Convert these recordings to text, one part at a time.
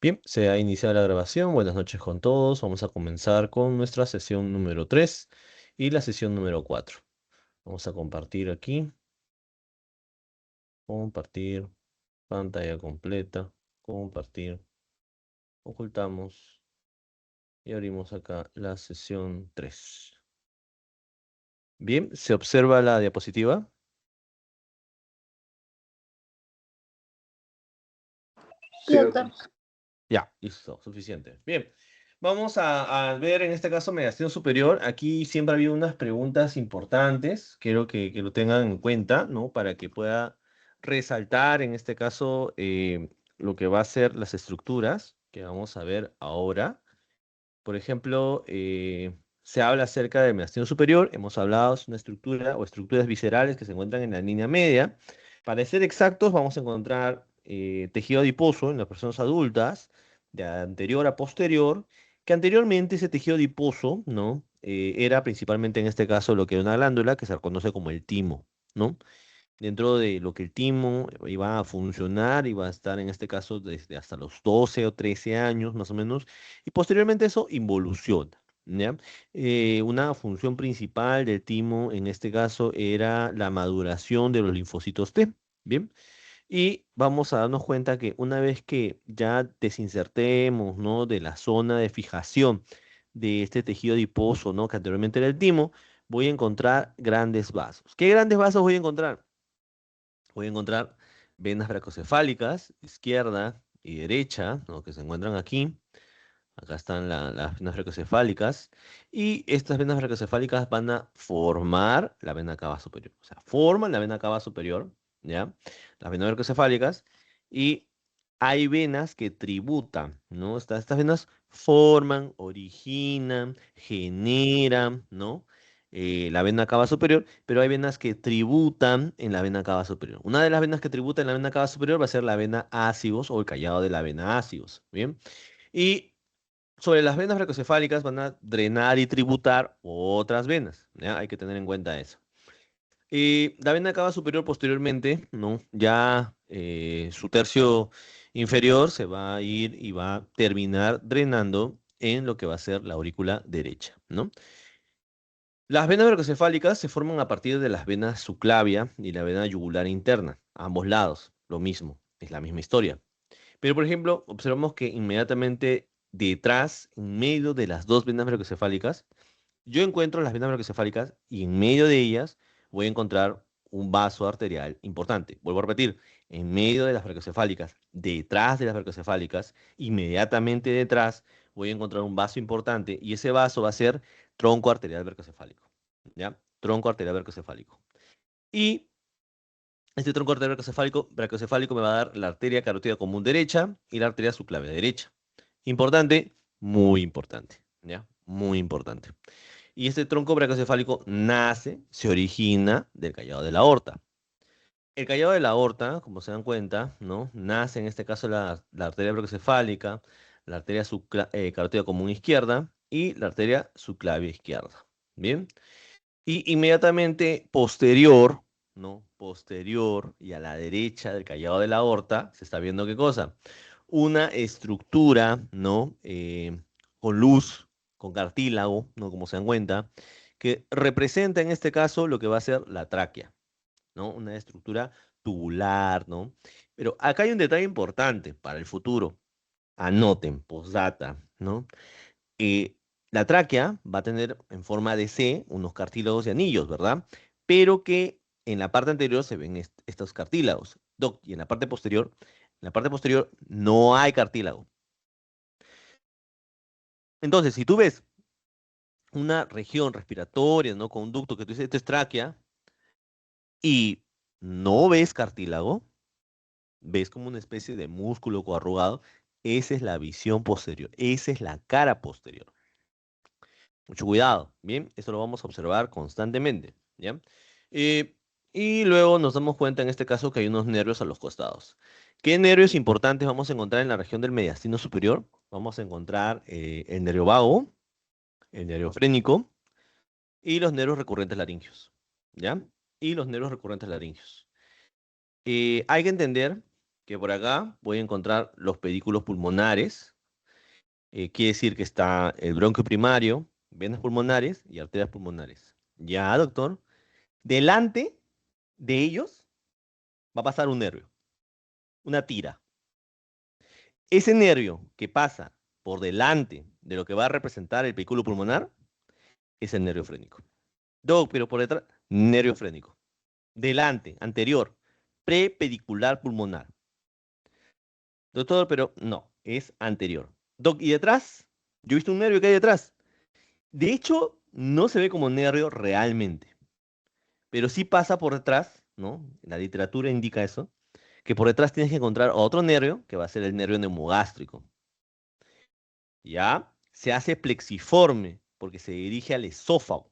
Bien, se ha iniciado la grabación. Buenas noches con todos. Vamos a comenzar con nuestra sesión número 3 y la sesión número 4. Vamos a compartir aquí. Compartir pantalla completa. Compartir. Ocultamos y abrimos acá la sesión 3. Bien, ¿se observa la diapositiva? Sí, doctor. Ya, listo, suficiente. Bien, vamos a ver en este caso mediación superior. Aquí siempre ha habido unas preguntas importantes, quiero que lo tengan en cuenta, ¿no? Para que pueda resaltar en este caso lo que va a ser las estructuras que vamos a ver ahora. Por ejemplo, se habla acerca de mediación superior, hemos hablado, es una estructura o estructuras viscerales que se encuentran en la línea media. Para ser exactos, vamos a encontrar tejido adiposo en las personas adultas, de anterior a posterior, que anteriormente ese tejido adiposo, ¿no? Era principalmente en este caso lo que era una glándula que se conoce como el timo, ¿no? Dentro de lo que el timo iba a funcionar, iba a estar en este caso desde hasta los 12 o 13 años más o menos, y posteriormente eso involuciona, ¿ya? Una función principal del timo en este caso era la maduración de los linfocitos T, ¿bien? Y vamos a darnos cuenta que una vez que ya desinsertemos, ¿no? De la zona de fijación de este tejido adiposo, ¿no? Que anteriormente era el timo, voy a encontrar grandes vasos. ¿Qué grandes vasos voy a encontrar? Voy a encontrar venas bracocefálicas, izquierda y derecha, ¿no? Que se encuentran aquí. Acá están las venas bracocefálicas. Y estas venas bracocefálicas van a formar la vena cava superior. O sea, forman la vena cava superior, ¿ya? Las venas bracocefálicas. Y hay venas que tributan, ¿no? Estas venas forman, originan, generan, ¿no? La vena cava superior, pero hay venas que tributan en la vena cava superior. Una de las venas que tributa en la vena cava superior va a ser la vena ácigos o el callado de la vena ácigos, ¿bien? Y sobre las venas bracocefálicas van a drenar y tributar otras venas, ¿ya? Hay que tener en cuenta eso. Y la vena cava superior posteriormente, ¿no? Ya su tercio inferior se va a ir y va a terminar drenando en lo que va a ser la aurícula derecha, ¿no? Las venas bracocefálicas se forman a partir de las venas subclavia y la vena yugular interna, a ambos lados, lo mismo, es la misma historia. Pero, por ejemplo, observamos que inmediatamente detrás, en medio de las dos venas brachiocefálicas, yo encuentro las venas brachiocefálicas y en medio de ellas voy a encontrar un vaso arterial importante. Vuelvo a repetir, en medio de las brachiocefálicas, detrás de las brachiocefálicas, inmediatamente detrás voy a encontrar un vaso importante y ese vaso va a ser tronco arterial brachocefálico. ¿Ya? Tronco arterial brachocefálico. Y este tronco arterial brachocefálico me va a dar la arteria carótida común derecha y la arteria subclavia derecha. Importante, muy importante, ¿ya? Muy importante. Y este tronco brachocefálico nace, se origina del callado de la aorta. El callado de la aorta, como se dan cuenta, ¿no? Nace en este caso la arteria brachocefálica, la arteria carótida común izquierda y la arteria subclavia izquierda. ¿Bien? Y inmediatamente posterior, ¿no? Posterior y a la derecha del callado de la aorta, se está viendo qué cosa. Una estructura, ¿no? Con luz, con cartílago, ¿no? Como se dan cuenta, que representa en este caso lo que va a ser la tráquea, ¿no? Una estructura tubular, ¿no? Pero acá hay un detalle importante para el futuro. Anoten, postdata, ¿no? eh, la tráquea va a tener en forma de C unos cartílagos y anillos, ¿verdad? Pero que en la parte anterior se ven estos cartílagos. Doc, y en la parte posterior no hay cartílago. Entonces, si tú ves una región respiratoria, ¿no? Conducto que tú dices, esto es tráquea, y no ves cartílago, ves como una especie de músculo coarrugado, esa es la visión posterior, esa es la cara posterior. Mucho cuidado, ¿bien? Esto lo vamos a observar constantemente, ¿ya? Eh, y luego nos damos cuenta en este caso que hay unos nervios a los costados. ¿Qué nervios importantes vamos a encontrar en la región del mediastino superior? Vamos a encontrar el nervio vago, el nervio frénico y los nervios recurrentes laringios, ¿ya? Y los nervios recurrentes laringios. Hay que entender que por acá voy a encontrar los pedículos pulmonares. Quiere decir que está el bronquio primario, venas pulmonares y arterias pulmonares. Ya, doctor. Delante de ellos va a pasar un nervio, una tira. Ese nervio que pasa por delante de lo que va a representar el pedículo pulmonar es el nervio frénico. Doc, pero por detrás, nervio frénico. Delante, anterior, prepedicular pulmonar. Doctor, pero no, es anterior. Doc, ¿y detrás? Yo he visto un nervio que hay detrás. De hecho, no se ve como nervio realmente, pero sí pasa por detrás, ¿no? La literatura indica eso, que por detrás tienes que encontrar otro nervio, que va a ser el nervio neumogástrico. ¿Ya? Se hace plexiforme, porque se dirige al esófago.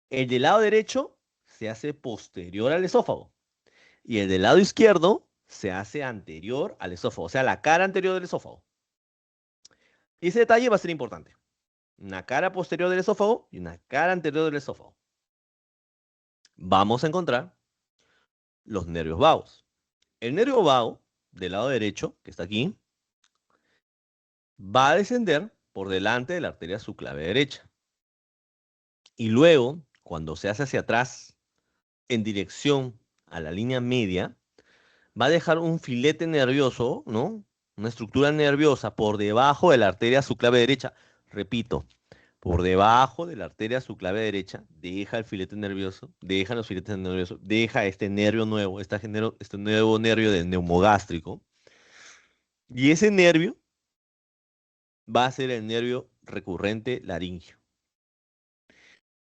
El del lado derecho se hace posterior al esófago. Y el del lado izquierdo se hace anterior al esófago, o sea, la cara anterior del esófago. Y ese detalle va a ser importante. Una cara posterior del esófago y una cara anterior del esófago. Vamos a encontrar los nervios vagos. El nervio vago, del lado derecho, que está aquí, va a descender por delante de la arteria subclavia derecha. Y luego, cuando se hace hacia atrás, en dirección a la línea media, va a dejar un filete nervioso, ¿no? Una estructura nerviosa por debajo de la arteria subclavia derecha. Repito, por debajo de la arteria subclavia derecha, deja el filete nervioso, deja los filetes nerviosos, deja este nervio nuevo, este nuevo nervio del neumogástrico. Y ese nervio va a ser el nervio recurrente laringio.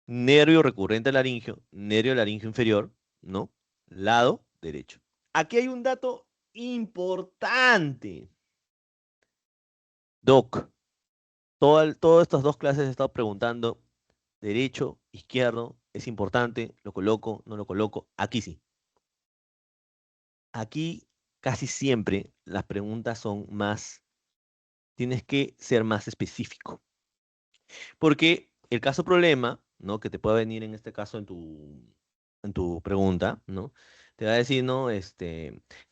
Nervio recurrente laringio, nervio laringio inferior, ¿no? Lado derecho. Aquí hay un dato importante. Doc, todas estas dos clases he estado preguntando, derecho, izquierdo, es importante, lo coloco, no lo coloco. Aquí sí. Aquí casi siempre las preguntas son más, tienes que ser más específico. Porque el caso problema, ¿no? Que te pueda venir en este caso en tu pregunta, ¿no? Te va a decir, ¿no?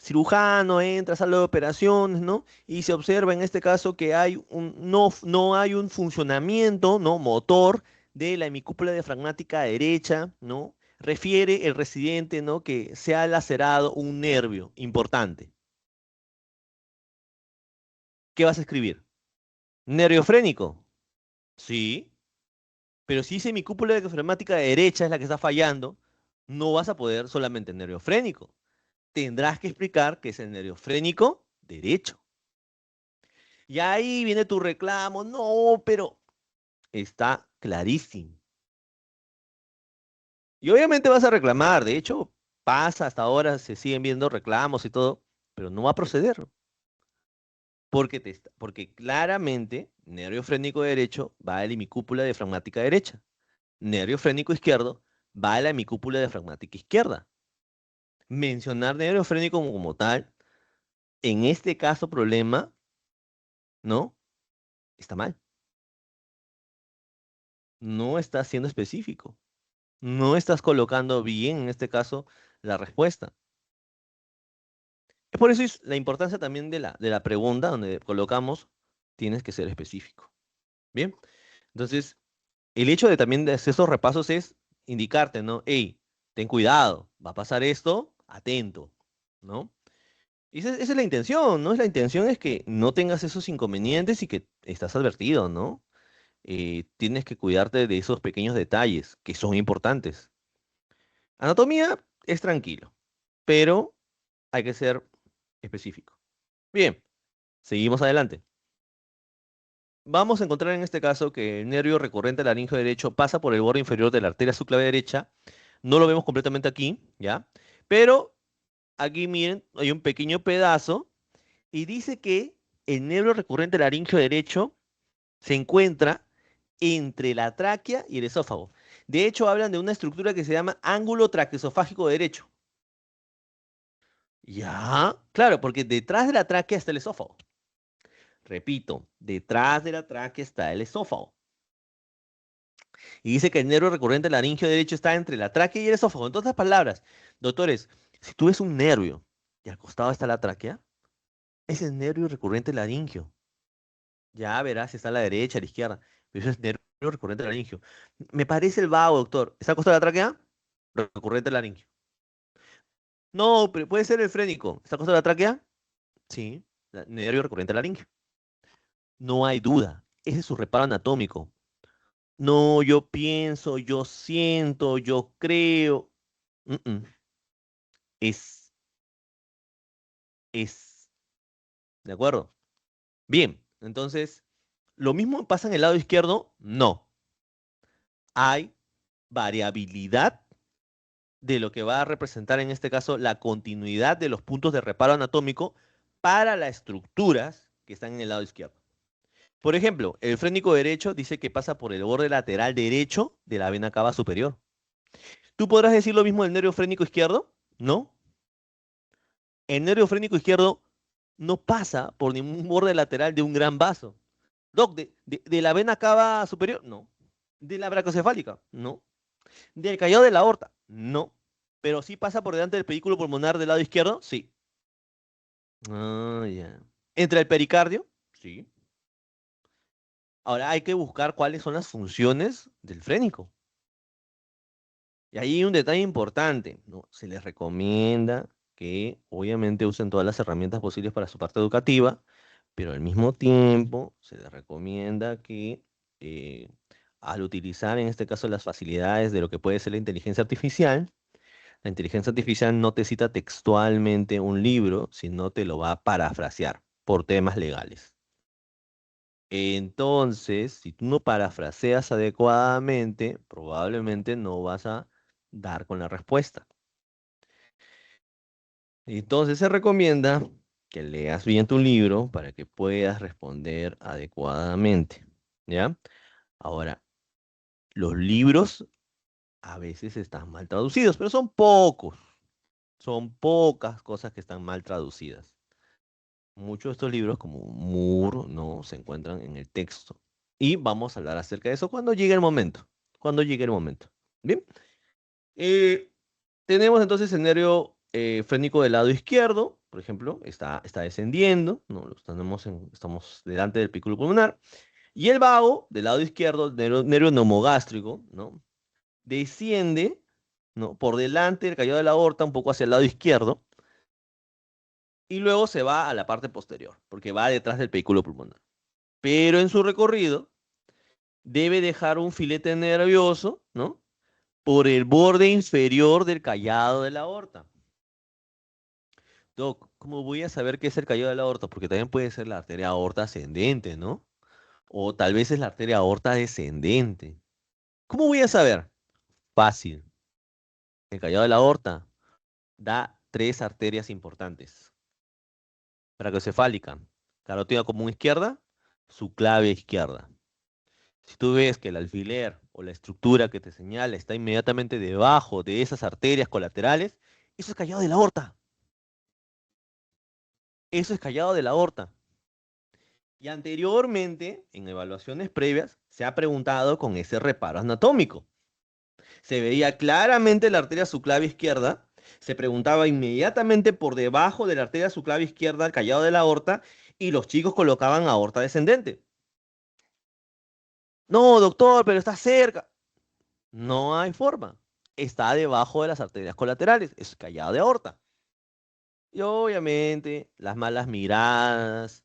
Cirujano entra a sala de operaciones, ¿no? Y se observa en este caso que no hay un funcionamiento, ¿no? Motor de la hemicúpula diafragmática derecha, ¿no? Refiere el residente, ¿no? Que se ha lacerado un nervio importante. ¿Qué vas a escribir? ¿Nervio frénico? Sí. Pero si esa hemicúpula diafragmática derecha es la que está fallando, no vas a poder solamente el nervio frénico. Tendrás que explicar que es el nervio frénico derecho. Y ahí viene tu reclamo. No, pero está clarísimo. Y obviamente vas a reclamar. De hecho, pasa hasta ahora, se siguen viendo reclamos y todo, pero no va a proceder. Porque claramente, nervio frénico derecho va a la hemicúpula diafragmática derecha. Nervio frénico izquierdo va a la hemicúpula diafragmática izquierda. Mencionar nervio frénico como tal, en este caso problema, ¿no? Está mal. No estás siendo específico. No estás colocando bien, en este caso, la respuesta. Es por eso es la importancia también de la pregunta, donde colocamos, tienes que ser específico. Bien, entonces, el hecho de también de hacer esos repasos es indicarte, ¿no? Hey, ten cuidado, va a pasar esto, atento, ¿no? Y esa es la intención, ¿no? La intención es que no tengas esos inconvenientes y que estás advertido, ¿no? Tienes que cuidarte de esos pequeños detalles que son importantes. Anatomía es tranquilo, pero hay que ser específico. Bien, seguimos adelante. Vamos a encontrar en este caso que el nervio recurrente laringio derecho pasa por el borde inferior de la arteria subclavia derecha. No lo vemos completamente aquí, ¿ya? Pero aquí miren, hay un pequeño pedazo y dice que el nervio recurrente laringio derecho se encuentra entre la tráquea y el esófago. De hecho, hablan de una estructura que se llama ángulo traqueosofágico derecho. Ya, claro, porque detrás de la tráquea está el esófago. Repito, detrás de la tráquea está el esófago. Y dice que el nervio recurrente laringio derecho está entre la tráquea y el esófago. En otras palabras, doctores, si tú ves un nervio y al costado está la tráquea, ese es nervio recurrente laringio. Ya verás si está a la derecha, a la izquierda, pero eso es nervio recurrente laringio. Me parece el vago, doctor. ¿Está al costado de la tráquea? Recurrente laringio. No, pero puede ser el frénico. ¿Está al costado de la tráquea? Sí, nervio recurrente laringio. No hay duda. Ese es su reparo anatómico. No, yo pienso, yo siento, yo creo. Mm, mm. Es, es. ¿De acuerdo? Bien, entonces, ¿lo mismo pasa en el lado izquierdo? No. Hay variabilidad de lo que va a representar en este caso la continuidad de los puntos de reparo anatómico para las estructuras que están en el lado izquierdo. Por ejemplo, el frénico derecho dice que pasa por el borde lateral derecho de la vena cava superior. ¿Tú podrás decir lo mismo del nervio frénico izquierdo? No. El nervio frénico izquierdo no pasa por ningún borde lateral de un gran vaso. Doc, ¿de la vena cava superior? No. ¿De la bracocefálica? No. ¿Del callado de la aorta? No. ¿Pero sí pasa por delante del pedículo pulmonar del lado izquierdo? Sí. Ah, ya. ¿Entre el pericardio? Sí. Ahora hay que buscar cuáles son las funciones del frénico. Y ahí hay un detalle importante, ¿no? Se les recomienda que obviamente usen todas las herramientas posibles para su parte educativa, pero al mismo tiempo se les recomienda que eh, al utilizar en este caso las facilidades de lo que puede ser la inteligencia artificial no te cita textualmente un libro, sino te lo va a parafrasear por temas legales. Entonces, si tú no parafraseas adecuadamente, probablemente no vas a dar con la respuesta. Entonces se recomienda que leas bien tu libro para que puedas responder adecuadamente, ¿ya? Ahora, los libros a veces están mal traducidos, pero son pocos. Son pocas cosas que están mal traducidas. Muchos de estos libros, como Moore, no se encuentran en el texto. Y vamos a hablar acerca de eso cuando llegue el momento. Cuando llegue el momento. Bien. Eh, Tenemos entonces el nervio frénico del lado izquierdo, por ejemplo, está descendiendo, ¿no? Estamos delante del pículo pulmonar. Y el vago del lado izquierdo, el nervio neumogástrico, ¿no? Desciende, ¿no? Por delante del callado de la aorta, un poco hacia el lado izquierdo, y luego se va a la parte posterior, porque va detrás del pículo pulmonar. Pero en su recorrido debe dejar un filete nervioso, ¿no? Por el borde inferior del callado de la aorta. Doc, ¿cómo voy a saber qué es el callado de la aorta? Porque también puede ser la arteria aorta ascendente, ¿no? O tal vez es la arteria aorta descendente. ¿Cómo voy a saber? Fácil. El callado de la aorta da tres arterias importantes. Brachiocefálica, carótida común izquierda, subclavia izquierda. Si tú ves que el alfiler o la estructura que te señala está inmediatamente debajo de esas arterias colaterales, eso es callado de la aorta. Eso es callado de la aorta. Y anteriormente, en evaluaciones previas, se ha preguntado con ese reparo anatómico. Se veía claramente la arteria subclavia izquierda, se preguntaba inmediatamente por debajo de la arteria subclavia izquierda el callado de la aorta y los chicos colocaban aorta descendente. No, doctor, pero está cerca. No hay forma. Está debajo de las arterias colaterales, es callado de aorta. Y obviamente las malas miradas,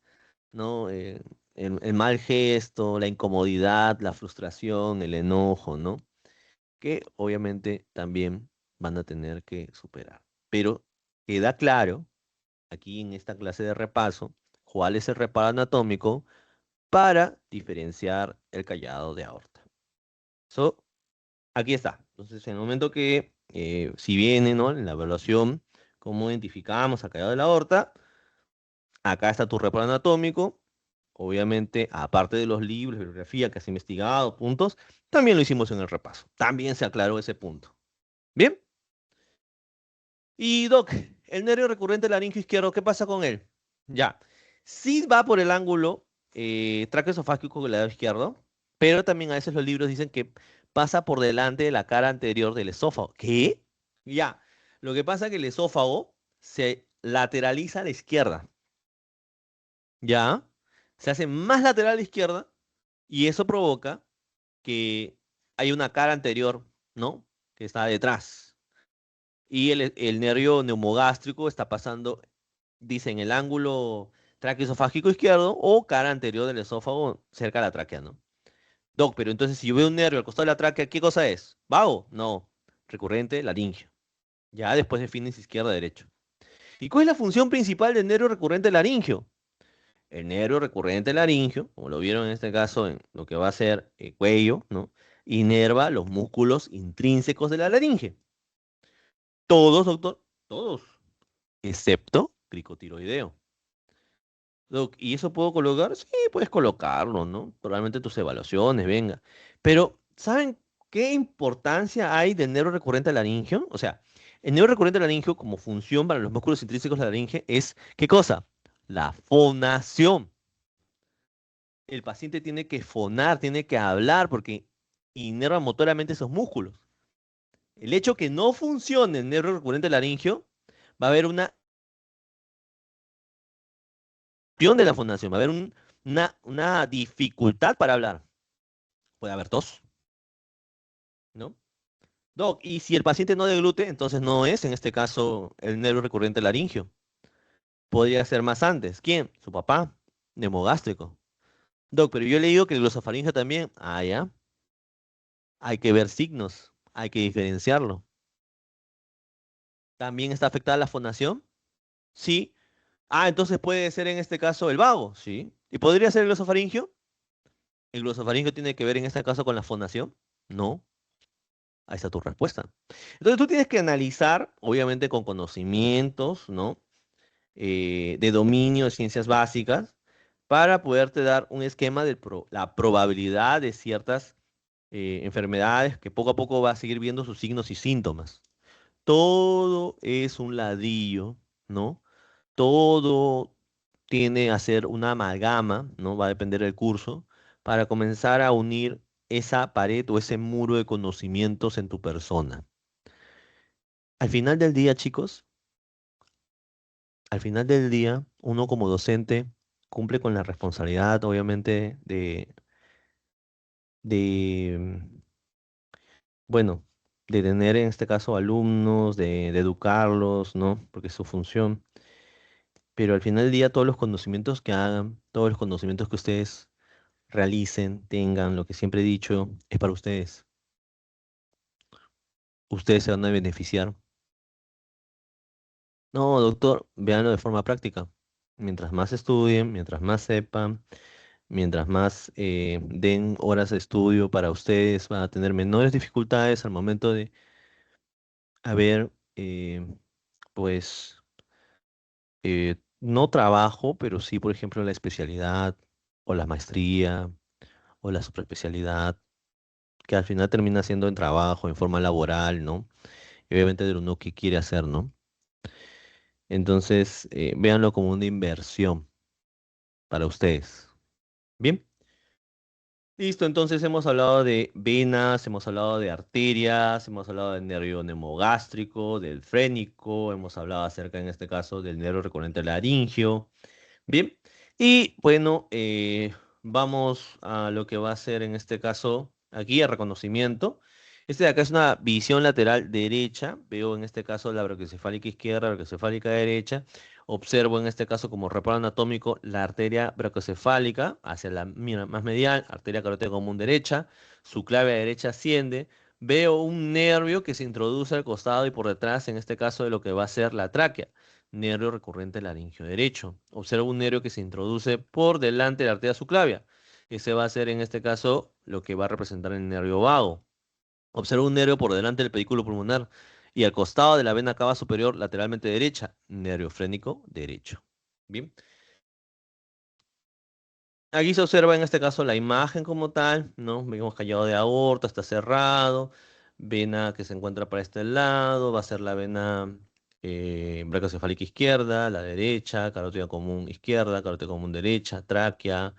¿no? El mal gesto, la incomodidad, la frustración, el enojo, ¿no? Que obviamente también van a tener que superar. Pero queda claro, aquí en esta clase de repaso, cuál es el reparo anatómico para diferenciar el callado de aorta. So, aquí está. Entonces, en el momento que, si viene, ¿no? En la evaluación, cómo identificamos al callado de la aorta, acá está tu reparo anatómico. Obviamente, aparte de los libros, bibliografía que has investigado, puntos, también lo hicimos en el repaso. También se aclaró ese punto. Bien. Y Doc, el nervio recurrente laringio izquierdo, ¿qué pasa con él? Ya. Sí va por el ángulo traqueoesofágico del lado izquierdo, pero también a veces los libros dicen que pasa por delante de la cara anterior del esófago. ¿Qué? Ya. Lo que pasa es que el esófago se lateraliza a la izquierda. ¿Ya? Se hace más lateral a la izquierda y eso provoca que hay una cara anterior, ¿no? Que está detrás. Y el nervio neumogástrico está pasando, dicen, el ángulo traqueoesofágico izquierdo o cara anterior del esófago cerca de la tráquea, ¿no? Doc, pero entonces si yo veo un nervio al costado de la tráquea, ¿qué cosa es? ¿Vago? No. Recurrente, laringio. Ya después defines izquierda-derecho. ¿Y cuál es la función principal del nervio recurrente laringio? El nervio recurrente laringio, como lo vieron en este caso en lo que va a ser el cuello, ¿no? Inerva los músculos intrínsecos de la laringe. Todos, doctor, todos, excepto cricotiroideo. Doc, ¿y eso puedo colocar? Sí, puedes colocarlo, ¿no? Probablemente tus evaluaciones, venga. Pero, ¿saben qué importancia hay del nervio recurrente laringio? O sea, el nervio recurrente laringio como función para los músculos intrínsecos de la laringe es, ¿qué cosa? La fonación. El paciente tiene que fonar, tiene que hablar porque inerva motoramente esos músculos. El hecho que no funcione el nervio recurrente laringio, va a haber una de la fonación, va a haber una dificultad para hablar. Puede haber tos, ¿no? Doc, y si el paciente no deglute, entonces no es en este caso el nervio recurrente laringio. Podría ser más antes. ¿Quién? Su papá, neumogástrico. Doc, pero yo le digo que el glosofaringio también. Ah, ya. Hay que ver signos, hay que diferenciarlo. ¿También está afectada la fonación? Sí. Ah, entonces puede ser en este caso el vago, sí. ¿Y podría ser el glosofaringio? ¿El glosofaringio tiene que ver en este caso con la fonación? No. Ahí está tu respuesta. Entonces tú tienes que analizar, obviamente con conocimientos, ¿no? De dominio de ciencias básicas, para poderte dar un esquema de la probabilidad de ciertas enfermedades que poco a poco va a seguir viendo sus signos y síntomas. Todo es un ladrillo, ¿no? Todo tiene a ser una amalgama, ¿no? Va a depender del curso, para comenzar a unir esa pared o ese muro de conocimientos en tu persona. Al final del día, chicos, al final del día, uno como docente cumple con la responsabilidad, obviamente, de, bueno, de tener en este caso alumnos, de educarlos, ¿no? Porque es su función. Pero al final del día, todos los conocimientos que hagan, todos los conocimientos que ustedes realicen, tengan, lo que siempre he dicho, es para ustedes. Ustedes se van a beneficiar. No, doctor, véanlo de forma práctica. Mientras más estudien, mientras más sepan, mientras más den horas de estudio para ustedes, van a tener menores dificultades al momento de haber, pues, no trabajo, pero sí, por ejemplo, la especialidad o la maestría o la superespecialidad, que al final termina siendo en trabajo, en forma laboral, ¿no? Y obviamente de uno que quiere hacer, ¿no? Entonces, véanlo como una inversión para ustedes. Bien. Listo, entonces hemos hablado de venas, hemos hablado de arterias, hemos hablado del nervio neumogástrico, del frénico, hemos hablado acerca en este caso del nervio recurrente laringio. Bien, y bueno, vamos a lo que va a ser en este caso aquí el reconocimiento. Este de acá es una visión lateral derecha. Veo en este caso la brachiocefálica izquierda, la brachiocefálica derecha. Observo en este caso como reparo anatómico la arteria brachiocefálica hacia la más medial, arteria carótida común derecha. Su clave derecha asciende. Veo un nervio que se introduce al costado y por detrás, en este caso de lo que va a ser la tráquea, nervio recurrente laringio derecho. Observo un nervio que se introduce por delante de la arteria subclavia. Ese va a ser en este caso lo que va a representar el nervio vago. Observo un nervio por delante del pedículo pulmonar y al costado de la vena cava superior lateralmente derecha, nervio frénico derecho. Bien. Aquí se observa en este caso la imagen como tal, ¿no? Vemos callado de aorta, está cerrado, vena que se encuentra para este lado, va a ser la vena brachiocefálica izquierda, la derecha, carótida común izquierda, carótida común derecha, tráquea,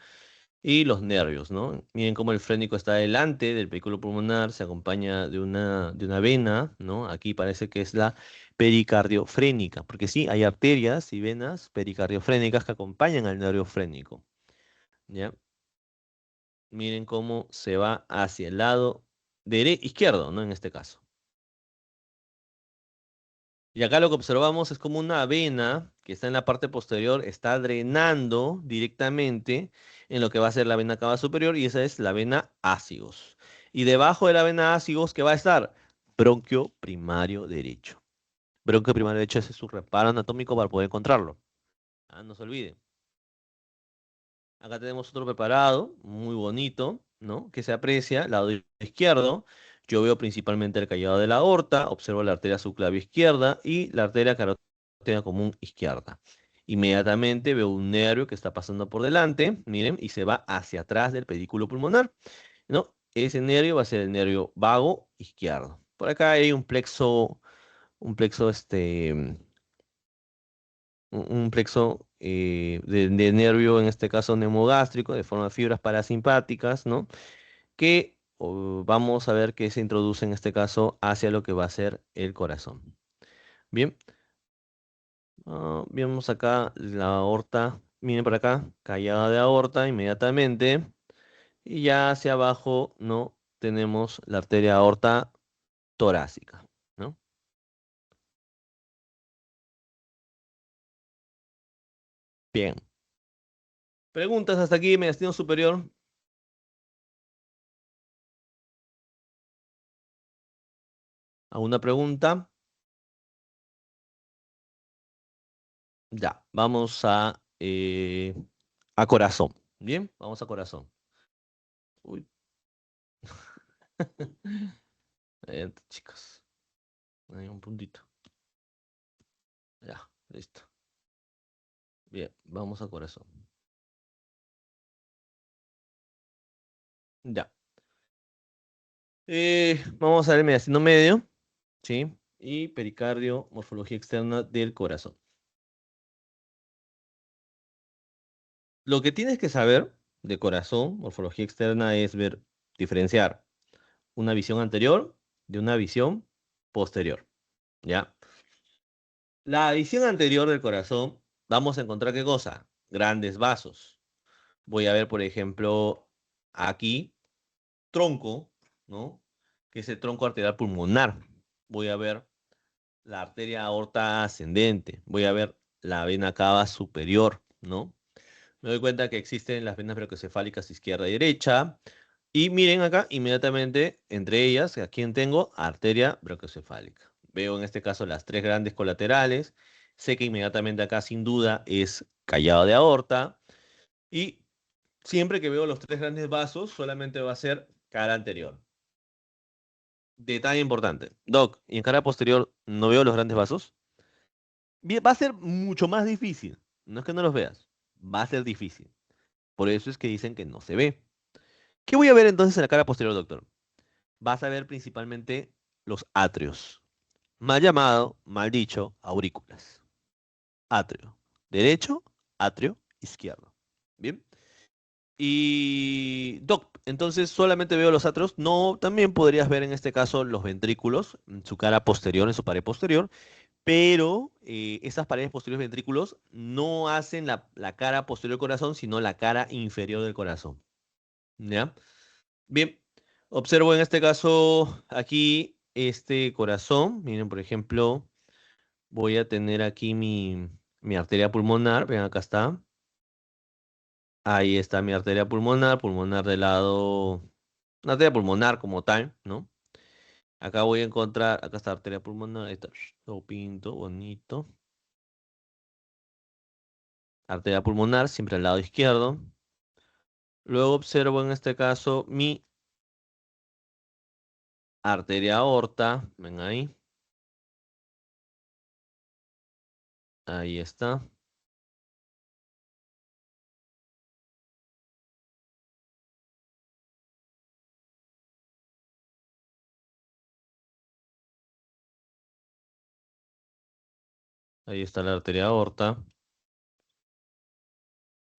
Y los nervios, ¿no? Miren cómo el frénico está delante del vehículo pulmonar, se acompaña de una vena, ¿no? Aquí parece que es la pericardiofrénica, porque sí, hay arterias y venas pericardiofrénicas que acompañan al nervio frénico, ¿ya? Miren cómo se va hacia el lado izquierdo, ¿no? En este caso. Y acá lo que observamos es como una vena que está en la parte posterior está drenando directamente en lo que va a ser la vena cava superior y esa es la vena ácigos. Y debajo de la vena ácigos, ¿qué va a estar? Bronquio primario derecho. Bronquio primario derecho ese es su reparo anatómico para poder encontrarlo. Ah, no se olviden. Acá tenemos otro preparado, muy bonito, ¿no? Que se aprecia, lado izquierdo. Yo veo principalmente el callado de la aorta, observo la arteria subclavia izquierda y la arteria carótida común izquierda. Inmediatamente veo un nervio que está pasando por delante, miren, y se va hacia atrás del pedículo pulmonar, ¿no? Ese nervio va a ser el nervio vago izquierdo. Por acá hay un plexo, un plexo de nervio, en este caso neumogástrico, de forma de fibras parasimpáticas, ¿no? Que vamos a ver que se introduce en este caso hacia lo que va a ser el corazón. Bien, vemos acá la aorta, miren por acá, callada de aorta inmediatamente, y ya hacia abajo, ¿no? Tenemos la arteria aorta torácica, ¿no? Bien. Preguntas hasta aquí, mediastino superior. ¿Alguna pregunta? Ya, vamos a corazón. Bien, vamos a corazón. Uy, chicos. Hay un puntito. Ya, listo. Bien, vamos a corazón. Ya. Vamos a ver el mediastino medio, ¿sí? Y pericardio, morfología externa del corazón. Lo que tienes que saber de corazón, morfología externa, es diferenciar una visión anterior de una visión posterior, ¿ya? La visión anterior del corazón, vamos a encontrar qué cosa, grandes vasos. Voy a ver, por ejemplo, aquí, tronco, ¿no? Que es el tronco arterial pulmonar. Voy a ver la arteria aorta ascendente. Voy a ver la vena cava superior, ¿no? Me doy cuenta que existen las venas brachiocefálicas izquierda y derecha. Y miren acá, inmediatamente, entre ellas, ¿a quién tengo? Arteria brachiocefálica. Veo en este caso las tres grandes colaterales. Sé que inmediatamente acá, sin duda, es callado de aorta. Y siempre que veo los tres grandes vasos, solamente va a ser cara anterior. Detalle importante. Doc, ¿y en cara posterior no veo los grandes vasos? Bien, va a ser mucho más difícil. No es que no los veas. Va a ser difícil. Por eso es que dicen que no se ve. ¿Qué voy a ver entonces en la cara posterior, doctor? Vas a ver principalmente los atrios. Mal llamado, mal dicho, aurículas. Atrio derecho, atrio izquierdo. Bien. Y Doc, entonces solamente veo los atrios. No, también podrías ver en este caso los ventrículos, en su cara posterior, en su pared posterior, pero esas paredes posteriores ventrículos no hacen la cara posterior del corazón, sino la cara inferior del corazón. ¿Ya? Bien, observo en este caso aquí este corazón. Miren, por ejemplo, voy a tener aquí mi arteria pulmonar. Ven, acá está. Ahí está mi arteria pulmonar, pulmonar del lado, una arteria pulmonar como tal, ¿no? Acá voy a encontrar, acá está la arteria pulmonar, ahí está, todo pinto, bonito. Arteria pulmonar, siempre al lado izquierdo. Luego observo en este caso mi arteria aorta, ven ahí, ahí está. Ahí está la arteria aorta.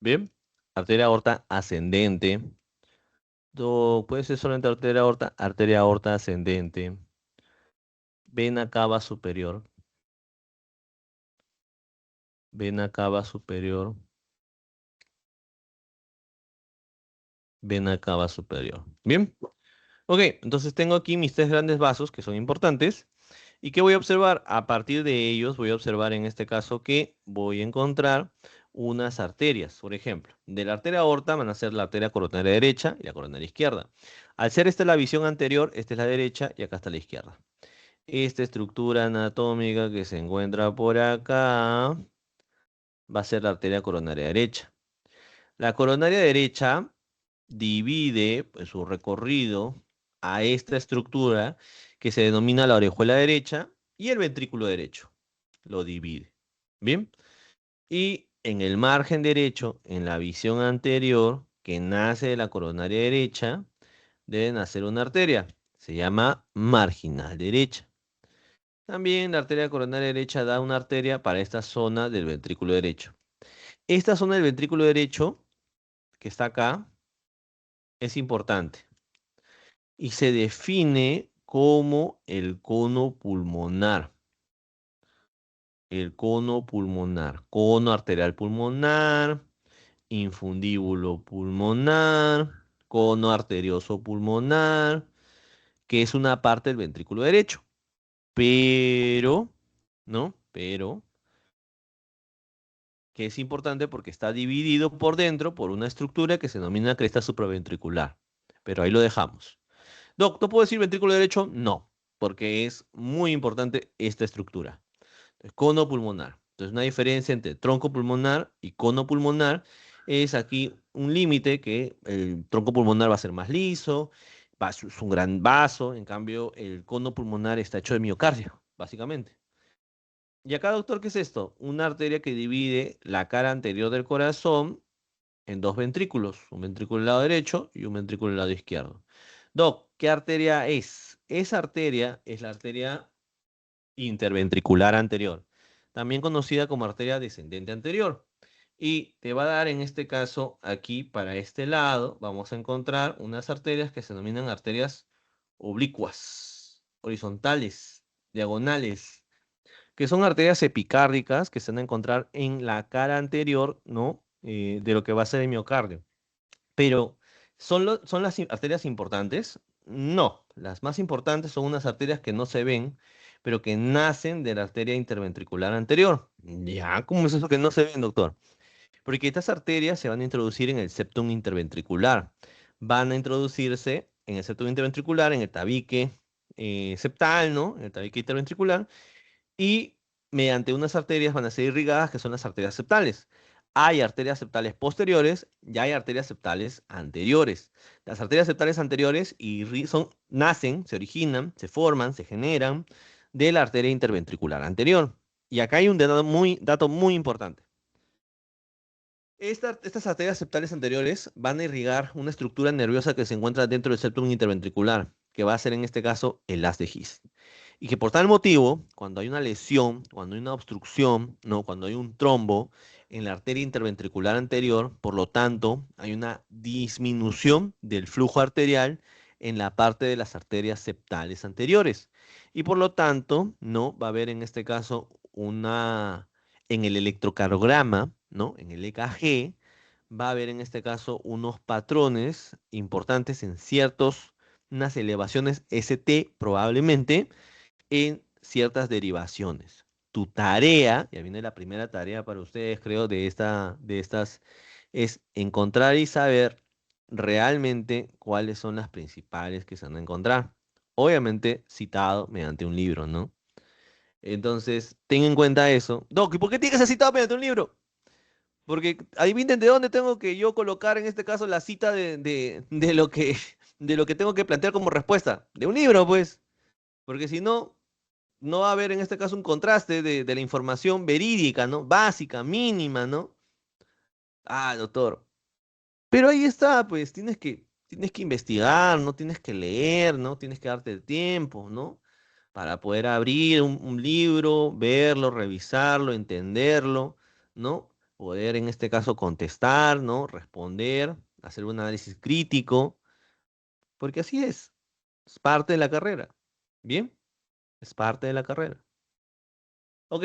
Bien. arteria aorta ascendente. Puede ser solamente arteria aorta ascendente. Vena cava superior. Vena cava superior. Vena cava superior. Bien. Ok, entonces tengo aquí mis tres grandes vasos que son importantes. ¿Y qué voy a observar? A partir de ellos voy a observar en este caso que voy a encontrar unas arterias. Por ejemplo, de la arteria aorta van a ser la arteria coronaria derecha y la coronaria izquierda. Al ser esta la visión anterior, esta es la derecha y acá está la izquierda. Esta estructura anatómica que se encuentra por acá va a ser la arteria coronaria derecha. La coronaria derecha divide pues, su recorrido a esta estructura que se denomina la orejuela derecha y el ventrículo derecho. Lo divide. Bien. Y en el margen derecho, en la visión anterior, que nace de la coronaria derecha, debe nacer una arteria. Se llama marginal derecha. También la arteria coronaria derecha da una arteria para esta zona del ventrículo derecho. Esta zona del ventrículo derecho, que está acá, es importante y se define como el cono pulmonar. El cono pulmonar, cono arterial pulmonar, infundíbulo pulmonar, cono arterioso pulmonar, que es una parte del ventrículo derecho. Pero, ¿no? Pero, que es importante porque está dividido por dentro por una estructura que se denomina cresta supraventricular. Pero ahí lo dejamos. Doc, ¿no puedo decir ventrículo derecho? No, porque es muy importante esta estructura. Cono pulmonar. Entonces, una diferencia entre tronco pulmonar y cono pulmonar es aquí un límite que el tronco pulmonar va a ser más liso, es un gran vaso, en cambio el cono pulmonar está hecho de miocardio, básicamente. Y acá, doctor, ¿qué es esto? Una arteria que divide la cara anterior del corazón en dos ventrículos, un ventrículo del lado derecho y un ventrículo del lado izquierdo. Doc, ¿qué arteria es? Esa arteria es la arteria interventricular anterior, también conocida como arteria descendente anterior. Y te va a dar en este caso, aquí para este lado, vamos a encontrar unas arterias que se denominan arterias oblicuas, horizontales, diagonales, que son arterias epicárdicas que se van a encontrar en la cara anterior, ¿no? De lo que va a ser el miocardio. Pero, ¿son las arterias importantes? No, las más importantes son unas arterias que no se ven, pero que nacen de la arteria interventricular anterior. Ya, ¿cómo es eso que no se ven, doctor? Porque estas arterias se van a introducir en el septum interventricular. Van a introducirse en el septum interventricular, en el tabique septal, ¿no? En el tabique interventricular, y mediante unas arterias van a ser irrigadas, que son las arterias septales. Hay arterias septales posteriores y hay arterias septales anteriores. Las arterias septales anteriores nacen, se originan, se forman, se generan de la arteria interventricular anterior. Y acá hay un dato muy importante. Estas arterias septales anteriores van a irrigar una estructura nerviosa que se encuentra dentro del septum interventricular, que va a ser en este caso el haz de His. Y que por tal motivo, cuando hay una lesión, cuando hay una obstrucción, ¿no? Cuando hay un trombo en la arteria interventricular anterior, por lo tanto, hay una disminución del flujo arterial en la parte de las arterias septales anteriores. Y por lo tanto, ¿no? Va a haber en este caso en el electrocardiograma, ¿no? En el EKG, va a haber en este caso unos patrones importantes en unas elevaciones ST probablemente en ciertas derivaciones. Tu tarea, ya viene la primera tarea para ustedes, creo, de estas, es encontrar y saber realmente cuáles son las principales que se van a encontrar. Obviamente citado mediante un libro, ¿no? Entonces, ten en cuenta eso. Doc, ¿y por qué tiene que ser citado mediante un libro? Porque adivinen de dónde tengo que yo colocar en este caso la cita de lo que tengo que plantear como respuesta. De un libro, pues. Porque si no, no va a haber en este caso un contraste de la información verídica, ¿no? Básica, mínima, ¿no? Ah, doctor. Pero ahí está, pues tienes que investigar, ¿no? Tienes que leer, ¿no? Tienes que darte el tiempo, ¿no? Para poder abrir un libro, verlo, revisarlo, entenderlo, ¿no? poder en este caso contestar, ¿no? Responder, hacer un análisis crítico, porque así es parte de la carrera. ¿Bien? Es parte de la carrera. Ok,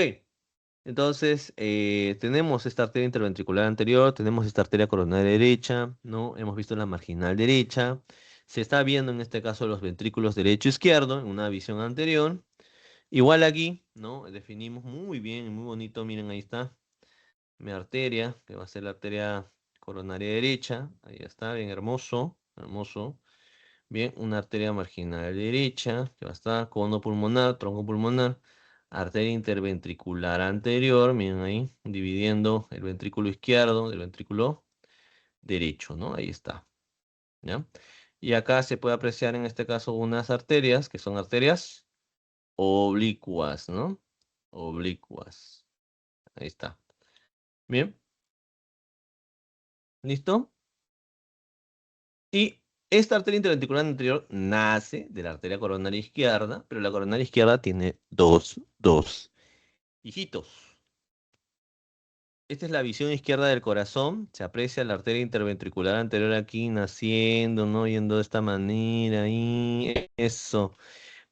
entonces tenemos esta arteria interventricular anterior, tenemos esta arteria coronaria derecha, ¿no? Hemos visto la marginal derecha. Se está viendo en este caso los ventrículos derecho e izquierdo en una visión anterior. Igual aquí, ¿no? Definimos muy bien, muy bonito, miren, ahí está mi arteria, que va a ser la arteria coronaria derecha, ahí está, bien hermoso, hermoso. Bien, una arteria marginal derecha, que va a estar cono pulmonar, tronco pulmonar, arteria interventricular anterior, miren ahí, dividiendo el ventrículo izquierdo del ventrículo derecho, ¿no? Ahí está, ¿ya? Y acá se puede apreciar en este caso unas arterias, que son arterias oblicuas, ¿no? Oblicuas. Ahí está. Bien, ¿listo? Y esta arteria interventricular anterior nace de la arteria coronaria izquierda, pero la coronaria izquierda tiene dos hijitos. Esta es la visión izquierda del corazón. Se aprecia la arteria interventricular anterior aquí naciendo, ¿no? Yendo de esta manera, ahí, eso.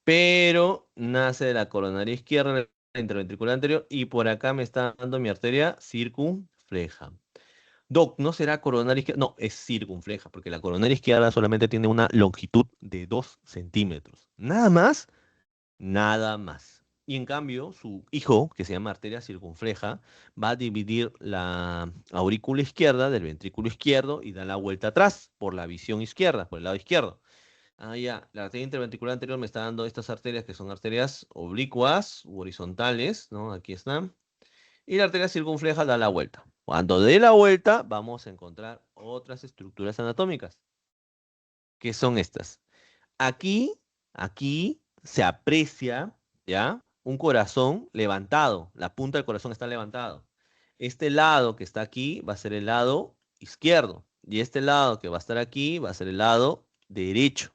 Pero nace de la coronaria izquierda, la interventricular anterior, y por acá me está dando mi arteria circunfleja. Doc, ¿no será coronaria izquierda? No, es circunfleja, porque la coronaria izquierda solamente tiene una longitud de 2 centímetros. Nada más, nada más. Y en cambio, su hijo, que se llama arteria circunfleja, va a dividir la aurícula izquierda del ventrículo izquierdo y da la vuelta atrás por la visión izquierda, por el lado izquierdo. Ah, ya, la arteria interventricular anterior me está dando estas arterias que son arterias oblicuas u horizontales, ¿no? Aquí están. Y la arteria circunfleja da la vuelta. Cuando dé la vuelta, vamos a encontrar otras estructuras anatómicas, que son estas. Aquí se aprecia, ¿ya? Un corazón levantado. La punta del corazón está levantado. Este lado que está aquí va a ser el lado izquierdo. Y este lado que va a estar aquí va a ser el lado derecho.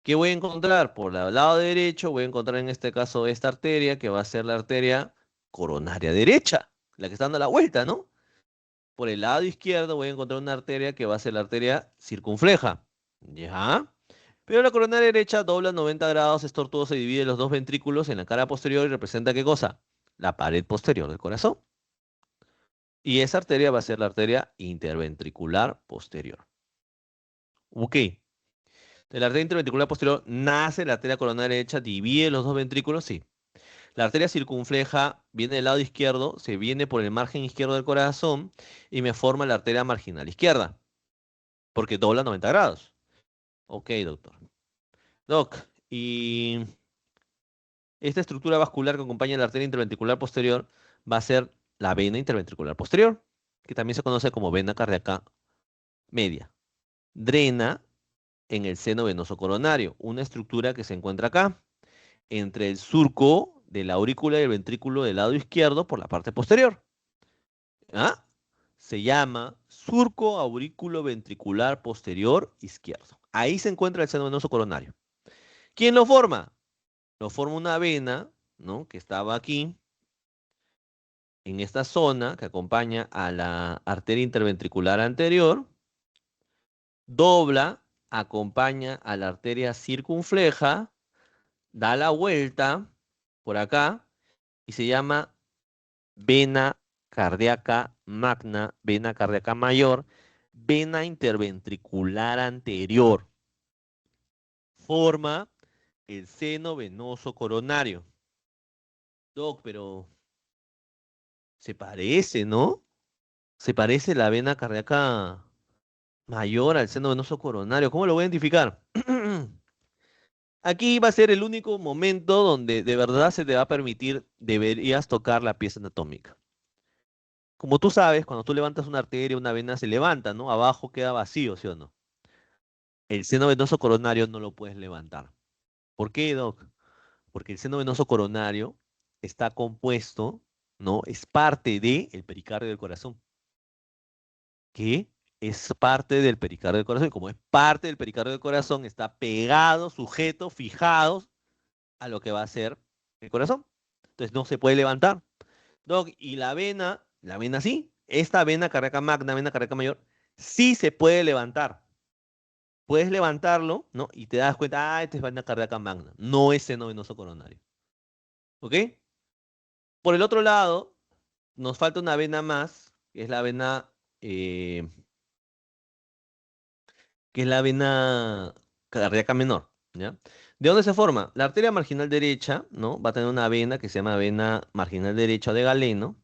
¿Qué voy a encontrar? Por el lado derecho voy a encontrar en este caso esta arteria que va a ser la arteria coronaria derecha, la que está dando la vuelta, ¿no? Por el lado izquierdo voy a encontrar una arteria que va a ser la arteria circunfleja. ¿Ya? Pero la coronaria derecha dobla 90 grados, es tortuosa y divide los dos ventrículos en la cara posterior y representa ¿qué cosa? La pared posterior del corazón. Y esa arteria va a ser la arteria interventricular posterior. Ok. De la arteria interventricular posterior nace la arteria coronaria derecha, divide los dos ventrículos, sí. La arteria circunfleja viene del lado izquierdo, se viene por el margen izquierdo del corazón y me forma la arteria marginal izquierda, porque dobla 90 grados. Ok, doctor. Doc, y esta estructura vascular que acompaña la arteria interventricular posterior va a ser la vena interventricular posterior, que también se conoce como vena cardíaca media. Drena en el seno venoso coronario, una estructura que se encuentra acá, entre el surco de la aurícula y el ventrículo del lado izquierdo por la parte posterior. ¿Ah? Se llama surco aurículo ventricular posterior izquierdo. Ahí se encuentra el seno venoso coronario. ¿Quién lo forma? Lo forma una vena, ¿no? Que estaba aquí, en esta zona, que acompaña a la arteria interventricular anterior, dobla, acompaña a la arteria circunfleja, da la vuelta por acá y se llama vena cardíaca magna, vena cardíaca mayor, vena interventricular anterior. Forma el seno venoso coronario. Doc, pero se parece, ¿no? Se parece la vena cardíaca mayor al seno venoso coronario. ¿Cómo lo voy a identificar? Aquí va a ser el único momento donde de verdad se te va a permitir, deberías tocar la pieza anatómica. Como tú sabes, cuando tú levantas una arteria, una vena se levanta, ¿no? Abajo queda vacío, ¿sí o no? El seno venoso coronario no lo puedes levantar. ¿Por qué, Doc? Porque el seno venoso coronario está compuesto, ¿no? Es parte del pericardio del corazón. Que es parte del pericardio del corazón. Y como es parte del pericardio del corazón, está pegado, sujeto, fijado a lo que va a ser el corazón. Entonces no se puede levantar. Doc, y la vena sí, esta vena cardíaca magna, vena cardíaca mayor, sí se puede levantar. Puedes levantarlo, ¿no? Y te das cuenta, esta es vena cardíaca magna, no es seno venoso coronario. ¿Ok? Por el otro lado, nos falta una vena más, eh, que es la vena cardíaca menor, ¿ya? ¿De dónde se forma? La arteria marginal derecha, ¿no? Va a tener una vena que se llama vena marginal derecha de Galeno.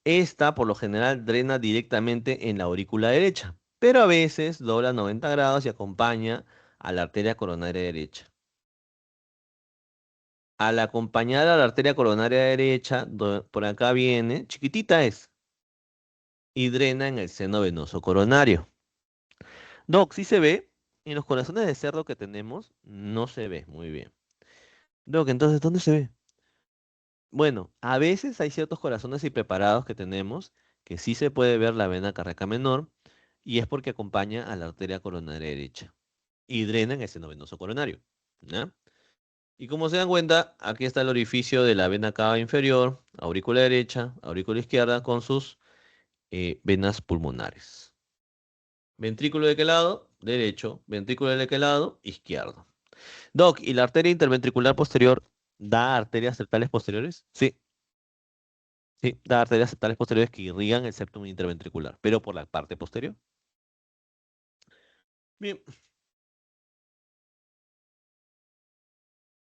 Esta, por lo general, drena directamente en la aurícula derecha, pero a veces dobla 90 grados y acompaña a la arteria coronaria derecha. Al acompañar a la arteria coronaria derecha, por acá viene, chiquitita es, y drena en el seno venoso coronario. Doc, sí se ve. En los corazones de cerdo que tenemos, no se ve muy bien. Doc, entonces, ¿dónde se ve? Bueno, a veces hay ciertos corazones y preparados que tenemos que sí se puede ver la vena cardíaca menor y es porque acompaña a la arteria coronaria derecha y drena en el seno venoso coronario, ¿ya? Y como se dan cuenta, aquí está el orificio de la vena cava inferior, aurícula derecha, aurícula izquierda con sus venas pulmonares. Ventrículo de qué lado? Derecho. Ventrículo de qué lado? Izquierdo. Doc, ¿y la arteria interventricular posterior da arterias septales posteriores? Sí, sí, da arterias septales posteriores que irrigan el septum interventricular, pero por la parte posterior. Bien,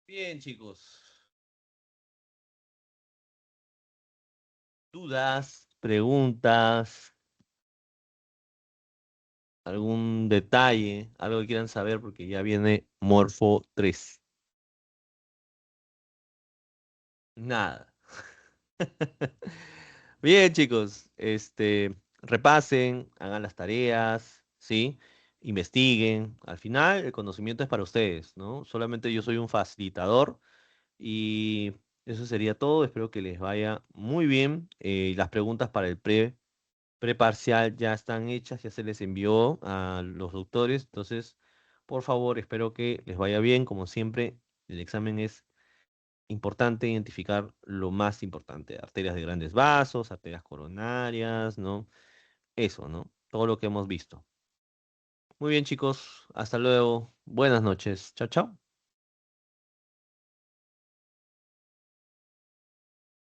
bien, chicos. ¿Dudas? ¿Preguntas? ¿Algún detalle? ¿Algo que quieran saber? Porque ya viene Morfo 3. Nada. Bien, chicos, repasen, hagan las tareas, ¿sí? Investiguen. Al final, el conocimiento es para ustedes, ¿no? Solamente yo soy un facilitador y eso sería todo. Espero que les vaya muy bien. Las preguntas para el preparcial ya están hechas, ya se les envió a los doctores. Entonces, por favor, espero que les vaya bien. Como siempre, el examen es importante identificar lo más importante, arterias de grandes vasos, arterias coronarias, ¿no? Eso, ¿no? Todo lo que hemos visto. Muy bien, chicos, hasta luego. Buenas noches. Chao, chao.